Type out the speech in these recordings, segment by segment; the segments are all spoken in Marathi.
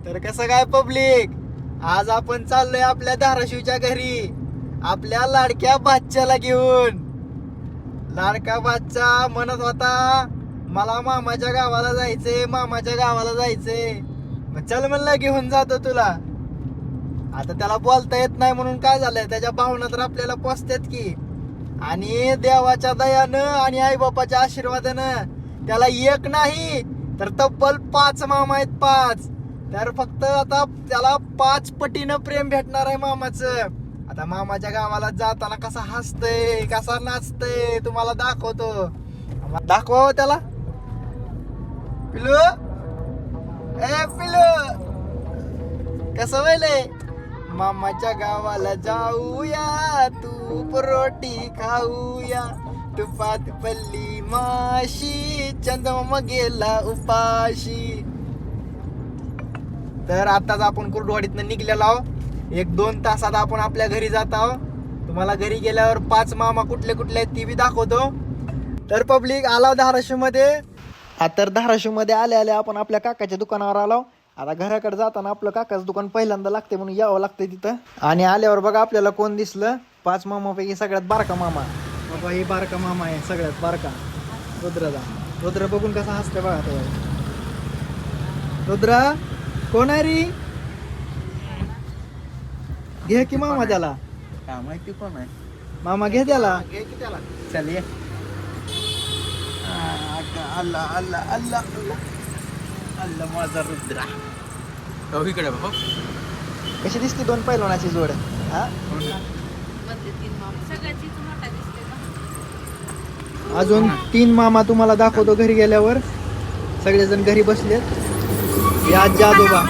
तर कसं काय पब्लिक, आज आपण चाललोय आपल्या धाराशिवच्या घरी आपल्या लाडक्या बाच्च्याला घेऊन. लाडका बाच्चा म्हणत होता मला मामाच्या गावाला जायचंय, मामाच्या गावाला जायचंय. मग चल म्हणलं घेऊन जातो तुला. आता त्याला बोलता येत नाही म्हणून काय झालंय, त्याच्या भावना तर आपल्याला पोचतात की. आणि देवाच्या दयानं आणि आई बापाच्या आशीर्वादानं त्याला एक नाही तर तब्बल 5 मामा आहेत, 5. तर फक्त आता त्याला 5 पटीनं प्रेम भेटणार आहे मामाचं. आता मामाच्या गावाला जाताना कसा हसतय, कसा नाचतय तुम्हाला दाखवतो. दाखवा त्याला. पिलू, ए पिलू, कसं व्हायलंय? मामाच्या गावाला जाऊया, तूप रोटी खाऊया, तुपात पल्ली माशी, चंद्रमा गेला उपाशी. तर आताच आपण कुर्डवाडीतनं निघलेलो आहोत. 1-2 तासात आपण आपल्या घरी जात आहोत. तुम्हाला घरी गेल्यावर 5 मामा कुठले कुठले आहेत ती बी दाखवतो. तर पब्लिक आला धाराशिव मध्ये. तर धाराशिव मध्ये आले आपण आपल्या काकाच्या दुकानावर आलो. आता घराकडे जाताना आपलं काकाचं दुकान पहिल्यांदा लागते म्हणून यावं लागतंय तिथं. आणि आल्यावर बघा आपल्याला कोण दिसलं, 5 मामापैकी सगळ्यात बारका मामा. बाबा हे बारका मामा आहे, सगळ्यात बारका रुद्राचा. रुद्र बघून कसा हसते बघा तो. रुद्रा कोण आहे रे? घे की मामा त्याला. काय माहिती कोण आहे मामा घे त्याला. घे की त्याला. चल ये. अल्ला अल्ला अल्ला अल्ला माझा रुद्रा. हो इकडे बघ. कशी दिसते 2 पैलवानाची जोड? हा अजून 3 मामा तुम्हाला दाखवतो घरी गेल्यावर. सगळेजण घरी बसलेत. या आजी आजोबा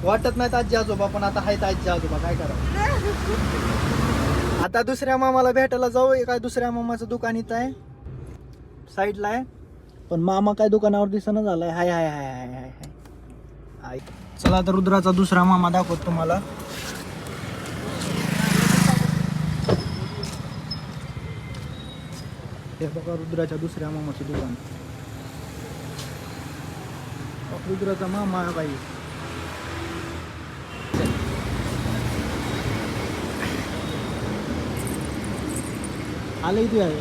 वाटत नाहीत आजी आजोबा, पण आता आहेत आजी आजोबा. काय करा. आता दुसऱ्या मामाला भेटायला जाऊ. एका दुसऱ्या मामाचं दुकान इथं आहे, साईडला आहे. पण मामा काय दुकानावर दिसणं झालाय. हाय हाय हाय हाय हाय हाय. चला आता रुद्राचा दुसरा मामा दाखवतो तुम्हाला. हे बघा रुद्राच्या दुसऱ्या मामाचं दुकान. रुद्राचा मामा आहे बाई. आलं इथे आहे.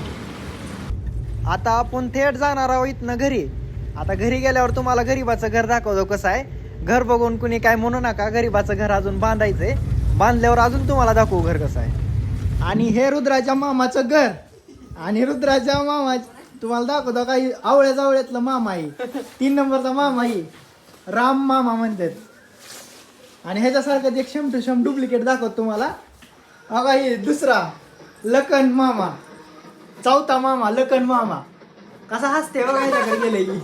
आता आपण थेट जाणार आहोत इथनं घरी. आता घरी गेल्यावर तुम्हाला गरीबाचं घर दाखवतो कसं आहे. घर बघून कुणी काय म्हणू नका, गरीबाचं घर अजून बांधायचंय. बांधल्यावर अजून तुम्हाला दाखवू घर कसं आहे. आणि हे रुद्राच्या मामाचं घर. आणि रुद्राच्या मामा तुम्हाला दाखवतो काही आवळ्यातलं मामा आहे. 3 नंबरचा मामा आहे, राम मामा म्हणतात. आणि ह्याच्यासारखं एक शम टू शम डुप्लिकेट दाखवतो तुम्हाला. बघा हे दुसरा लखन मामा, 4था मामा लखन मामा. कसा हसते बघा ह्याच्याकडे गेले की.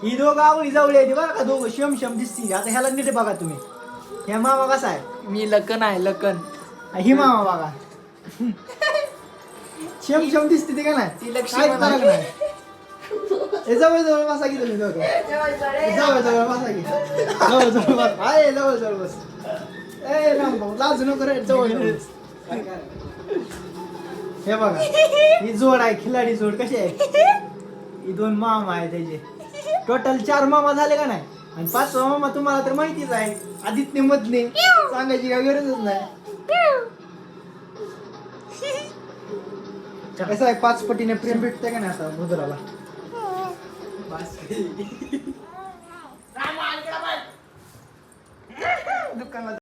ही दोघं आवळी जावळी आहे बघा का, दोघं शम शम दिसतील. आता ह्याला नीट बघा तुम्ही. ह्या मामा कसा आहे? मी लखन आहे, लखन. ही मामा बघा शम शम दिसते ते का नाही. ती लक्ष्मी काहीच फरक नाही. हे जवळ जवळ बसा की तुम्ही दोघं. जवळ जवळ बसा की. जवळ जवळ बस. आहे जवळ जवळ बस. ए राम भाऊ लाजू नको रे, जवळ जवळ बस. हे बघा ही जोड आहे, खिलाडी जोड. कशी आहे? ही 2 मामा आहे त्याचे. टोटल 4 मामा झाले का नाही. आणि 5वा मामा तुम्हाला तर माहितीच आहे, आदित्य मधले. सांगायची काय गरजच नाही. कसं आहे 5 पटीने प्रेम भेटतंय का नाही आता रुद्राला. दुकानाला